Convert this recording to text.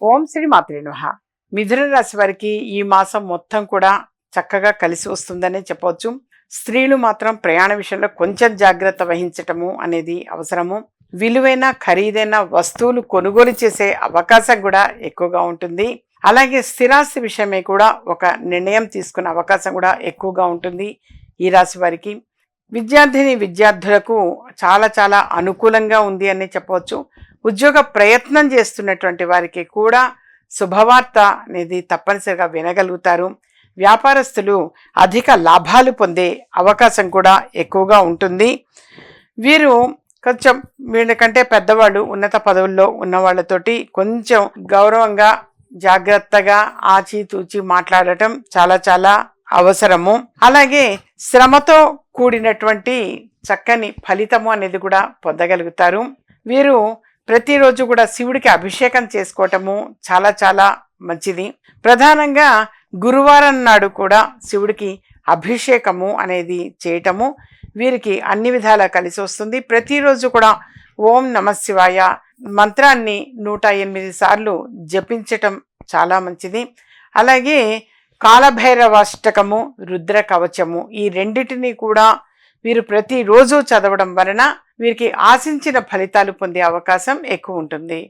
ఓం శ్రీ మాత్రే నమః. మిథున రాశి వారికి ఈ మాసం మొత్తం కూడా చక్కగా కలిసి వస్తుందనే చెప్పవచ్చు. స్త్రీలు మాత్రం ప్రయాణ విషయంలో కొంచెం జాగ్రత్త వహించటము అనేది అవసరము. విలువైన ఖరీదైన వస్తువులు కొనుగోలు చేసే అవకాశం కూడా ఎక్కువగా ఉంటుంది. అలాగే స్థిరాస్తి విషయమే కూడా ఒక నిర్ణయం తీసుకునే అవకాశం కూడా ఎక్కువగా ఉంటుంది ఈ రాశి వారికి. విద్యార్థులకు చాలా చాలా అనుకూలంగా ఉంది అని చెప్పవచ్చు. ఉద్యోగ ప్రయత్నం చేస్తున్నటువంటి వారికి కూడా శుభవార్త అనేది తప్పనిసరిగా వినగలుగుతారు. వ్యాపారస్తులు అధిక లాభాలు పొందే అవకాశం కూడా ఎక్కువగా ఉంటుంది. వీరు కొంచెం వీళ్ళకంటే పెద్దవాళ్ళు ఉన్నత పదవుల్లో ఉన్న వాళ్ళతోటి కొంచెం గౌరవంగా జాగ్రత్తగా ఆచితూచి మాట్లాడటం చాలా చాలా అవసరము. అలాగే శ్రమతో కూడినటువంటి చక్కని ఫలితము అనేది కూడా పొందగలుగుతారు. వీరు ప్రతిరోజు కూడా శివుడికి అభిషేకం చేసుకోవటము చాలా చాలా మంచిది. ప్రధానంగా గురువారం నాడు కూడా శివుడికి అభిషేకము అనేది చేయటము వీరికి అన్ని విధాలా కలిసి వస్తుంది. ప్రతిరోజు కూడా ఓం నమఃశివాయ మంత్రాన్ని 108 సార్లు జపించటం చాలా మంచిది. అలాగే కాలభైరవాష్టకము, రుద్ర కవచము ఈ రెండిటిని కూడా వీరు ప్రతిరోజు చదవడం వలన వీరికి ఆశించిన ఫలితాలు పొందే అవకాశం ఎక్కువ ఉంటుంది.